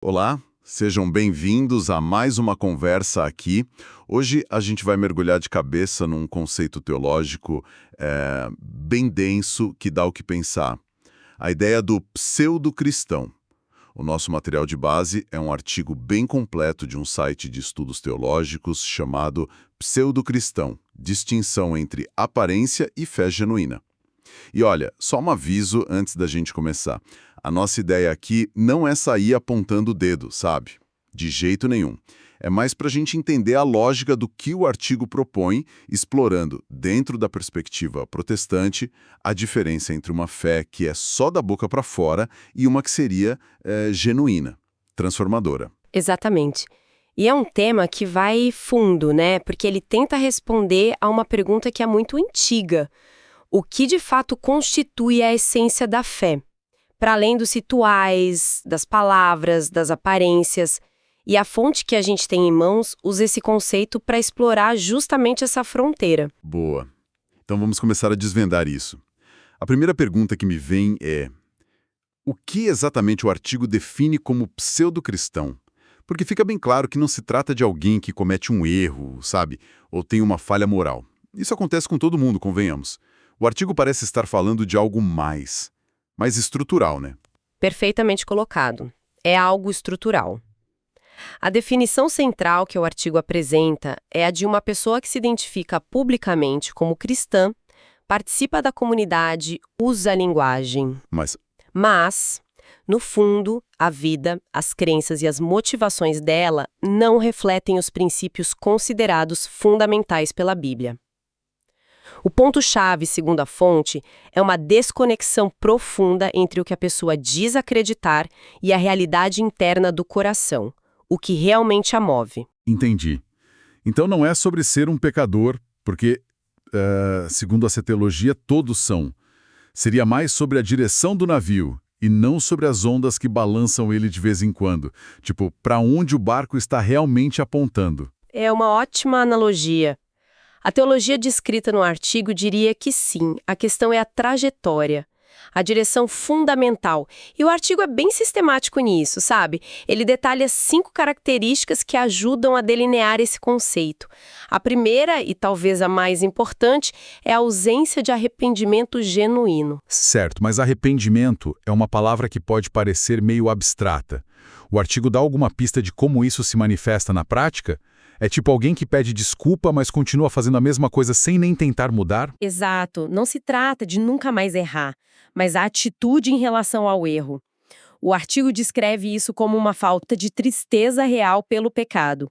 Olá, sejam bem-vindos a mais uma conversa aqui. Hoje a gente vai mergulhar de cabeça num conceito teológico bem denso que dá o que pensar. A ideia do pseudo-cristão. O nosso material de base é um artigo bem completo de um site de estudos teológicos chamado Pseudo-cristão, distinção entre aparência e fé genuína. E olha, só um aviso antes da gente começar. A nossa ideia aqui não é sair apontando o dedo, sabe? De jeito nenhum. É mais para a gente entender a lógica do que o artigo propõe, explorando, dentro da perspectiva protestante, a diferença entre uma fé que é só da boca para fora e uma que seria genuína, transformadora. Exatamente. E é um tema que vai fundo, né? Porque ele tenta responder a uma pergunta que é muito antiga. O que de fato constitui a essência da fé? Para além dos rituais, das palavras, das aparências. E a fonte que a gente tem em mãos usa esse conceito para explorar justamente essa fronteira. Boa. Então vamos começar a desvendar isso. A primeira pergunta que me vem é: o que exatamente o artigo define como pseudo-cristão? Porque fica bem claro que não se trata de alguém que comete um erro, sabe? Ou tem uma falha moral. Isso acontece com todo mundo, convenhamos. O artigo parece estar falando de algo mais estrutural, né? Perfeitamente colocado. É algo estrutural. A definição central que o artigo apresenta é a de uma pessoa que se identifica publicamente como cristã, participa da comunidade, usa a linguagem. Mas, no fundo, a vida, as crenças e as motivações dela não refletem os princípios considerados fundamentais pela Bíblia. O ponto-chave, segundo a fonte, é uma desconexão profunda entre o que a pessoa diz acreditar e a realidade interna do coração, o que realmente a move. Entendi. Então não é sobre ser um pecador, porque, segundo essa teologia, todos são. Seria mais sobre a direção do navio e não sobre as ondas que balançam ele de vez em quando. Tipo, para onde o barco está realmente apontando. É uma ótima analogia. A teologia descrita no artigo diria que sim, a questão é a trajetória, a direção fundamental. E o artigo é bem sistemático nisso, sabe? Ele detalha 5 características que ajudam a delinear esse conceito. A primeira, e talvez a mais importante, é a ausência de arrependimento genuíno. Certo, mas arrependimento é uma palavra que pode parecer meio abstrata. O artigo dá alguma pista de como isso se manifesta na prática? É tipo alguém que pede desculpa, mas continua fazendo a mesma coisa sem nem tentar mudar? Exato. Não se trata de nunca mais errar, mas a atitude em relação ao erro. O artigo descreve isso como uma falta de tristeza real pelo pecado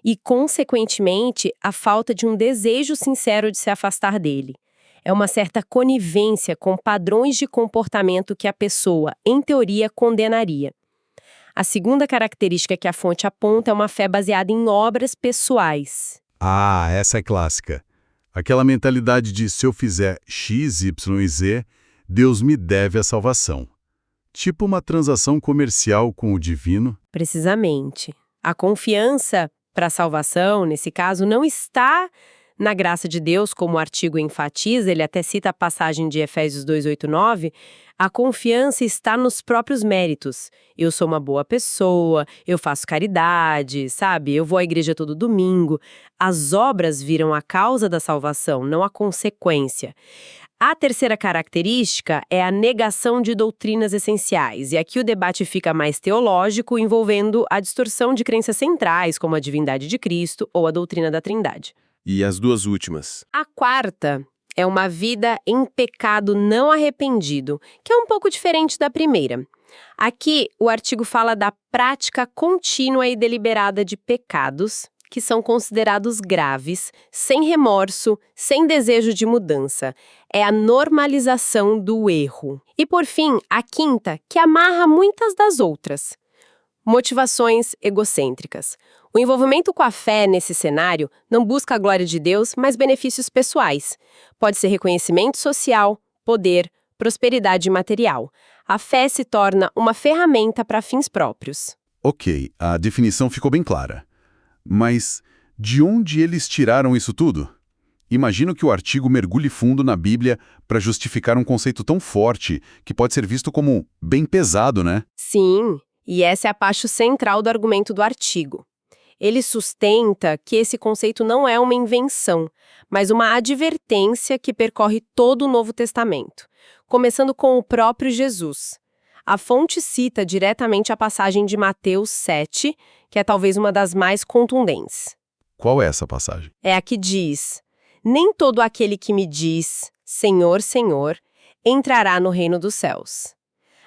e, consequentemente, a falta de um desejo sincero de se afastar dele. É uma certa conivência com padrões de comportamento que a pessoa, em teoria, condenaria. A segunda característica que a fonte aponta é uma fé baseada em obras pessoais. Ah, essa é clássica. Aquela mentalidade de se eu fizer X, Y e Z, Deus me deve a salvação. Tipo uma transação comercial com o divino. Precisamente. A confiança para a salvação, nesse caso, não está na graça de Deus, como o artigo enfatiza, ele até cita a passagem de Efésios 2:8-9, a confiança está nos próprios méritos. Eu sou uma boa pessoa, eu faço caridade, sabe? Eu vou à igreja todo domingo. As obras viram a causa da salvação, não a consequência. A terceira característica é a negação de doutrinas essenciais, e aqui o debate fica mais teológico, envolvendo a distorção de crenças centrais, como a divindade de Cristo ou a doutrina da Trindade. E as duas últimas? A quarta é uma vida em pecado não arrependido, que é um pouco diferente da primeira. Aqui, o artigo fala da prática contínua e deliberada de pecados, que são considerados graves, sem remorso, sem desejo de mudança. É a normalização do erro. E, por fim, a quinta, que amarra muitas das outras. Motivações egocêntricas. O envolvimento com a fé nesse cenário não busca a glória de Deus, mas benefícios pessoais. Pode ser reconhecimento social, poder, prosperidade material. A fé se torna uma ferramenta para fins próprios. Ok, a definição ficou bem clara. Mas de onde eles tiraram isso tudo? Imagino que o artigo mergulhe fundo na Bíblia para justificar um conceito tão forte que pode ser visto como bem pesado, né? Sim. E essa é a parte central do argumento do artigo. Ele sustenta que esse conceito não é uma invenção, mas uma advertência que percorre todo o Novo Testamento, começando com o próprio Jesus. A fonte cita diretamente a passagem de Mateus 7, que é talvez uma das mais contundentes. Qual é essa passagem? É a que diz: "Nem todo aquele que me diz, Senhor, Senhor, entrará no reino dos céus,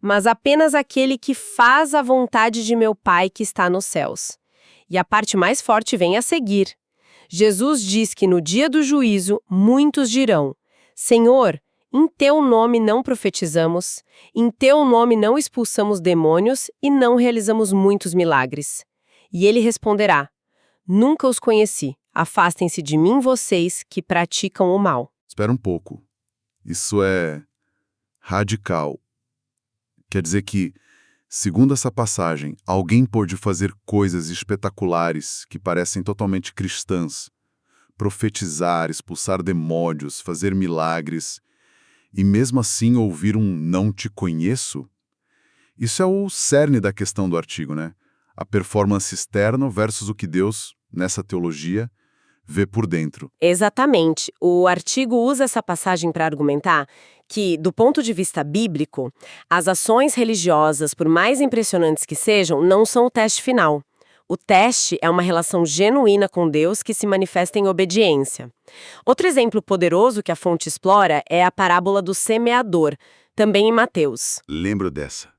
mas apenas aquele que faz a vontade de meu Pai que está nos céus." E a parte mais forte vem a seguir. Jesus diz que no dia do juízo, muitos dirão: Senhor, em teu nome não profetizamos, em teu nome não expulsamos demônios e não realizamos muitos milagres. E ele responderá: Nunca os conheci, afastem-se de mim vocês que praticam o mal. Espera um pouco. Isso é radical. Quer dizer que, segundo essa passagem, alguém pode fazer coisas espetaculares que parecem totalmente cristãs, profetizar, expulsar demônios, fazer milagres, e mesmo assim ouvir um "não te conheço"? Isso é o cerne da questão do artigo, né? A performance externa versus o que Deus, nessa teologia, vê por dentro. Exatamente. O artigo usa essa passagem para argumentar que, do ponto de vista bíblico, as ações religiosas, por mais impressionantes que sejam, não são o teste final. O teste é uma relação genuína com Deus que se manifesta em obediência. Outro exemplo poderoso que a fonte explora é a parábola do semeador, também em Mateus. Lembro dessa.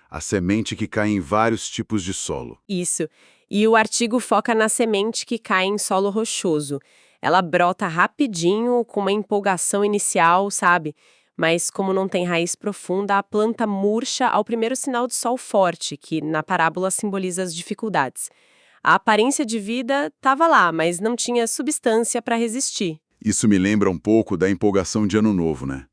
A semente que cai em vários tipos de solo. Isso. E o artigo foca na semente que cai em solo rochoso. Ela brota rapidinho, com uma empolgação inicial, sabe? Mas como não tem raiz profunda, a planta murcha ao primeiro sinal de sol forte, que na parábola simboliza as dificuldades. A aparência de vida estava lá, mas não tinha substância para resistir. Isso me lembra um pouco da empolgação de Ano Novo, né?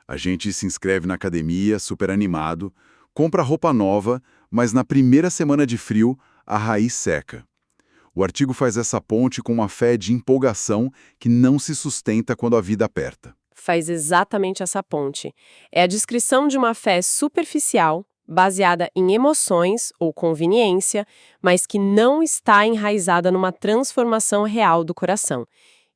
A gente se inscreve na academia, super animado, compra roupa nova, mas na primeira semana de frio, a raiz seca. O artigo faz essa ponte com uma fé de empolgação que não se sustenta quando a vida aperta. Faz exatamente essa ponte. É a descrição de uma fé superficial, baseada em emoções ou conveniência, mas que não está enraizada numa transformação real do coração.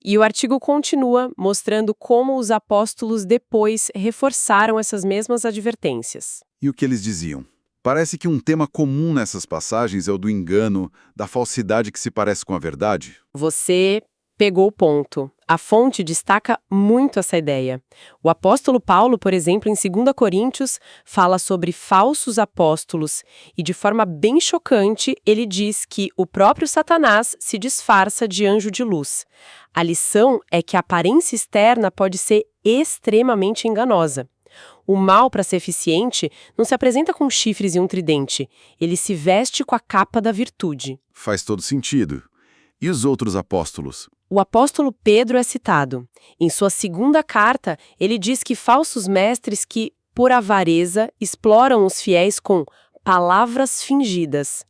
E o artigo continua mostrando como os apóstolos depois reforçaram essas mesmas advertências. E o que eles diziam? Parece que um tema comum nessas passagens é o do engano, da falsidade que se parece com a verdade. Você pegou o ponto. A fonte destaca muito essa ideia. O apóstolo Paulo, por exemplo, em 2 Coríntios, fala sobre falsos apóstolos e, de forma bem chocante, ele diz que o próprio Satanás se disfarça de anjo de luz. A lição é que a aparência externa pode ser extremamente enganosa. O mal, para ser eficiente, não se apresenta com chifres e um tridente. Ele se veste com a capa da virtude. Faz todo sentido. E os outros apóstolos? O apóstolo Pedro é citado. Em sua segunda carta, ele diz que falsos mestres que, por avareza, exploram os fiéis com palavras fingidas.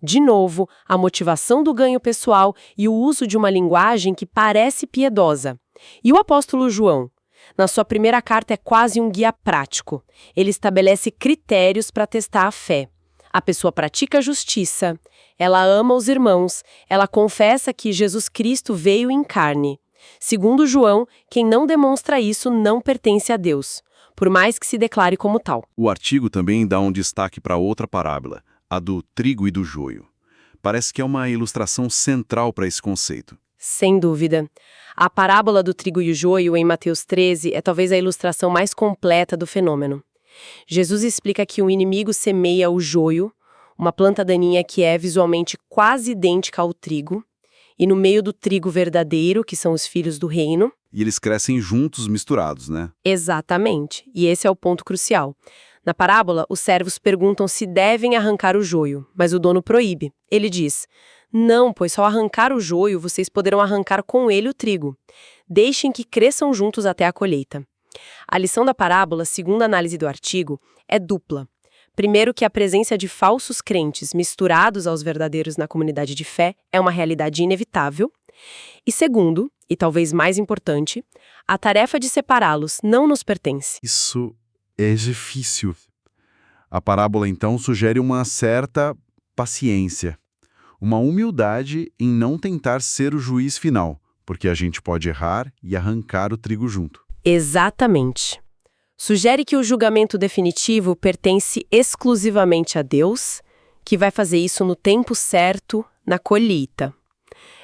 De novo, a motivação do ganho pessoal e o uso de uma linguagem que parece piedosa. E o apóstolo João? Na sua primeira carta é quase um guia prático. Ele estabelece critérios para testar a fé. A pessoa pratica a justiça, ela ama os irmãos, ela confessa que Jesus Cristo veio em carne. Segundo João, quem não demonstra isso não pertence a Deus, por mais que se declare como tal. O artigo também dá um destaque para outra parábola, a do trigo e do joio. Parece que é uma ilustração central para esse conceito. Sem dúvida. A parábola do trigo e o joio, em Mateus 13, é talvez a ilustração mais completa do fenômeno. Jesus explica que o inimigo semeia o joio, uma planta daninha que é visualmente quase idêntica ao trigo, e no meio do trigo verdadeiro, que são os filhos do reino. E eles crescem juntos, misturados, né? Exatamente, e esse é o ponto crucial. Na parábola, os servos perguntam se devem arrancar o joio, mas o dono proíbe. Ele diz: não, pois ao arrancar o joio, vocês poderão arrancar com ele o trigo. Deixem que cresçam juntos até a colheita. A lição da parábola, segundo a análise do artigo, é dupla. Primeiro, que a presença de falsos crentes misturados aos verdadeiros na comunidade de fé é uma realidade inevitável. E segundo, e talvez mais importante, a tarefa de separá-los não nos pertence. Isso é difícil. A parábola, então, sugere uma certa paciência, uma humildade em não tentar ser o juiz final, porque a gente pode errar e arrancar o trigo junto. Exatamente. Sugere que o julgamento definitivo pertence exclusivamente a Deus, que vai fazer isso no tempo certo, na colheita.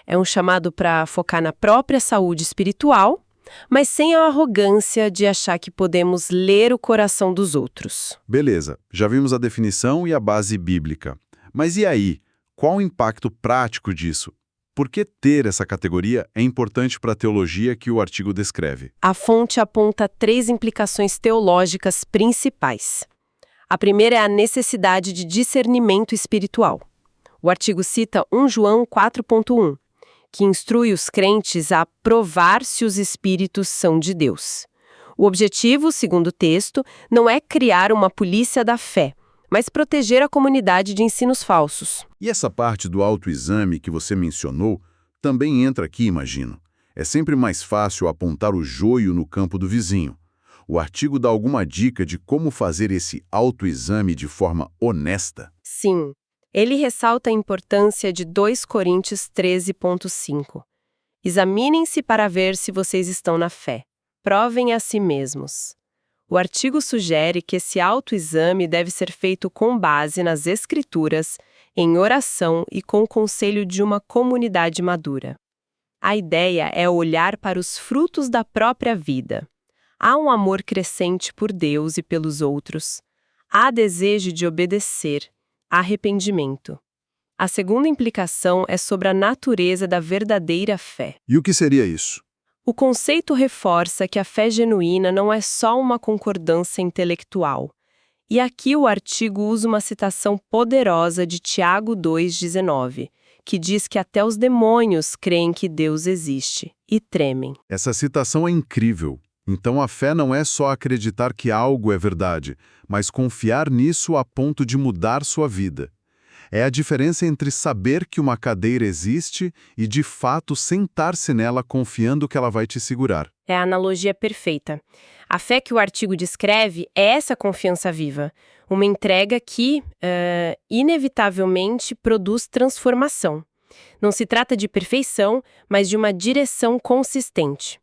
É um chamado para focar na própria saúde espiritual, mas sem a arrogância de achar que podemos ler o coração dos outros. Beleza, já vimos a definição e a base bíblica. Mas e aí? Qual o impacto prático disso? Por que ter essa categoria é importante para a teologia que o artigo descreve? A fonte aponta 3 implicações teológicas principais. A primeira é a necessidade de discernimento espiritual. O artigo cita 1 João 4.1, que instrui os crentes a provar se os espíritos são de Deus. O objetivo, segundo o texto, não é criar uma polícia da fé, mas proteger a comunidade de ensinos falsos. E essa parte do autoexame que você mencionou também entra aqui, imagino. É sempre mais fácil apontar o joio no campo do vizinho. O artigo dá alguma dica de como fazer esse autoexame de forma honesta? Sim, ele ressalta a importância de 2 Coríntios 13.5. Examinem-se para ver se vocês estão na fé. Provem a si mesmos. O artigo sugere que esse autoexame deve ser feito com base nas Escrituras, em oração e com o conselho de uma comunidade madura. A ideia é olhar para os frutos da própria vida. Há um amor crescente por Deus e pelos outros. Há desejo de obedecer, arrependimento. A segunda implicação é sobre a natureza da verdadeira fé. E o que seria isso? O conceito reforça que a fé genuína não é só uma concordância intelectual. E aqui o artigo usa uma citação poderosa de Tiago 2,19, que diz que até os demônios creem que Deus existe e tremem. Essa citação é incrível. Então a fé não é só acreditar que algo é verdade, mas confiar nisso a ponto de mudar sua vida. É a diferença entre saber que uma cadeira existe e, de fato, sentar-se nela confiando que ela vai te segurar. É a analogia perfeita. A fé que o artigo descreve é essa confiança viva, uma entrega que, inevitavelmente, produz transformação. Não se trata de perfeição, mas de uma direção consistente.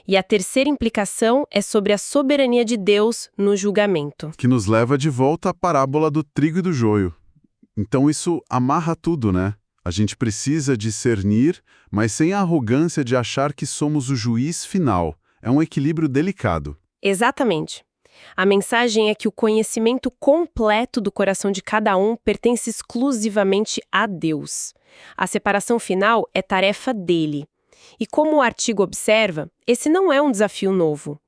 E a terceira implicação é sobre a soberania de Deus no julgamento. Que nos leva de volta à parábola do trigo e do joio. Então isso amarra tudo, né? A gente precisa discernir, mas sem a arrogância de achar que somos o juiz final. É um equilíbrio delicado. Exatamente. A mensagem é que o conhecimento completo do coração de cada um pertence exclusivamente a Deus. A separação final é tarefa dele. E como o artigo observa, esse não é um desafio novo.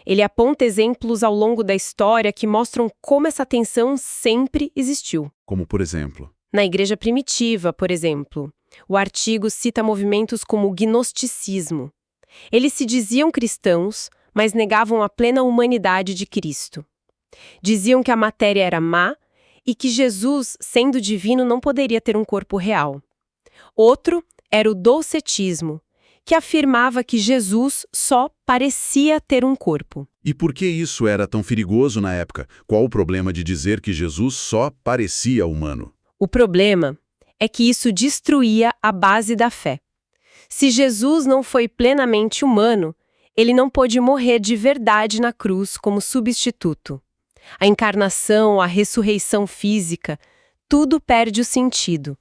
Ele aponta exemplos ao longo da história que mostram como essa tensão sempre existiu. Como, por exemplo? Na igreja primitiva, por exemplo, o artigo cita movimentos como o gnosticismo. Eles se diziam cristãos, mas negavam a plena humanidade de Cristo. Diziam que a matéria era má e que Jesus, sendo divino, não poderia ter um corpo real. Outro era o docetismo, que afirmava que Jesus só parecia ter um corpo. E por que isso era tão perigoso na época? Qual o problema de dizer que Jesus só parecia humano? O problema é que isso destruía a base da fé. Se Jesus não foi plenamente humano, ele não pôde morrer de verdade na cruz como substituto. A encarnação, a ressurreição física, tudo perde o sentido.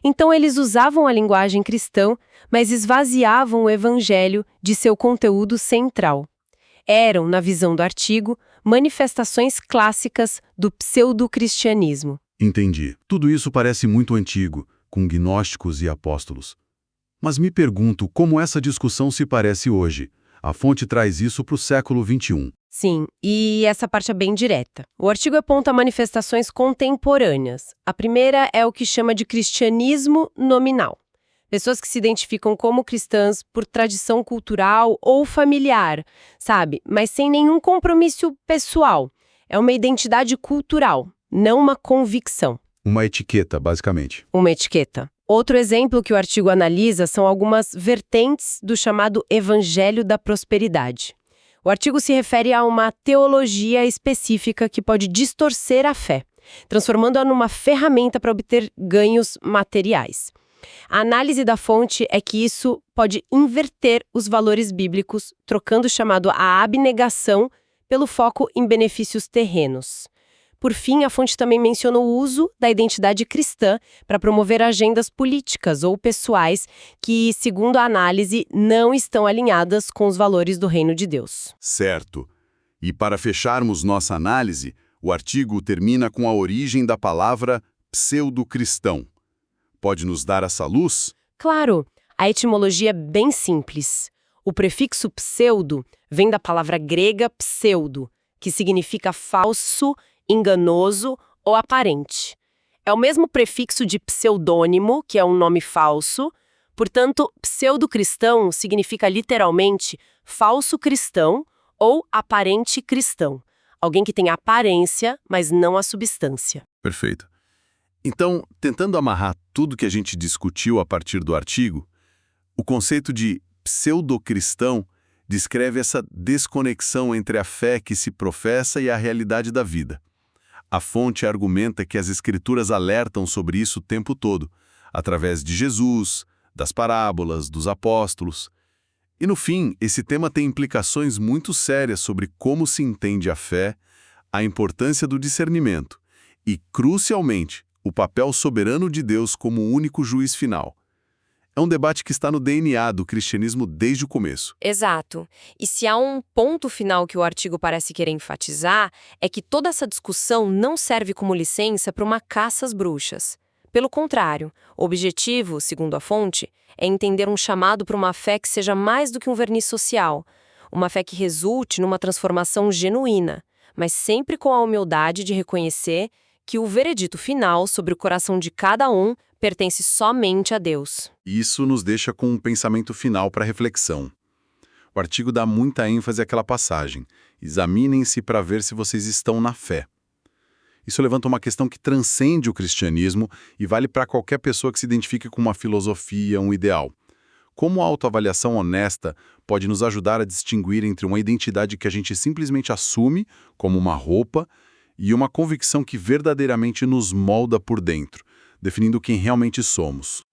Então eles usavam a linguagem cristã, mas esvaziavam o evangelho de seu conteúdo central. Eram, na visão do artigo, manifestações clássicas do pseudo-cristianismo. Entendi. Tudo isso parece muito antigo, com gnósticos e apóstolos. Mas me pergunto como essa discussão se parece hoje. A fonte traz isso para o século XXI. Sim, e essa parte é bem direta. O artigo aponta manifestações contemporâneas. A primeira é o que chama de cristianismo nominal. Pessoas que se identificam como cristãs por tradição cultural ou familiar, sabe? Mas sem nenhum compromisso pessoal. É uma identidade cultural, não uma convicção. Uma etiqueta, basicamente. Uma etiqueta. Outro exemplo que o artigo analisa são algumas vertentes do chamado Evangelho da Prosperidade. O artigo se refere a uma teologia específica que pode distorcer a fé, transformando-a numa ferramenta para obter ganhos materiais. A análise da fonte é que isso pode inverter os valores bíblicos, trocando o chamado a abnegação pelo foco em benefícios terrenos. Por fim, a fonte também menciona o uso da identidade cristã para promover agendas políticas ou pessoais que, segundo a análise, não estão alinhadas com os valores do reino de Deus. Certo. E para fecharmos nossa análise, o artigo termina com a origem da palavra pseudo-cristão. Pode nos dar essa luz? Claro, a etimologia é bem simples. O prefixo pseudo vem da palavra grega pseudo, que significa falso, enganoso ou aparente. É o mesmo prefixo de pseudônimo, que é um nome falso, portanto, pseudo-cristão significa literalmente falso cristão ou aparente cristão. Alguém que tem a aparência, mas não a substância. Perfeito. Então, tentando amarrar tudo que a gente discutiu a partir do artigo, o conceito de pseudo-cristão descreve essa desconexão entre a fé que se professa e a realidade da vida. A fonte argumenta que as Escrituras alertam sobre isso o tempo todo, através de Jesus, das parábolas, dos apóstolos. E no fim, esse tema tem implicações muito sérias sobre como se entende a fé, a importância do discernimento e, crucialmente, o papel soberano de Deus como o único juiz final. É um debate que está no DNA do cristianismo desde o começo. Exato. E se há um ponto final que o artigo parece querer enfatizar, é que toda essa discussão não serve como licença para uma caça às bruxas. Pelo contrário, o objetivo, segundo a fonte, é entender um chamado para uma fé que seja mais do que um verniz social, uma fé que resulte numa transformação genuína, mas sempre com a humildade de reconhecer que o veredito final sobre o coração de cada um pertence somente a Deus. Isso nos deixa com um pensamento final para reflexão. O artigo dá muita ênfase àquela passagem. Examinem-se para ver se vocês estão na fé. Isso levanta uma questão que transcende o cristianismo e vale para qualquer pessoa que se identifique com uma filosofia, um ideal. Como a autoavaliação honesta pode nos ajudar a distinguir entre uma identidade que a gente simplesmente assume, como uma roupa, e uma convicção que verdadeiramente nos molda por dentro, definindo quem realmente somos.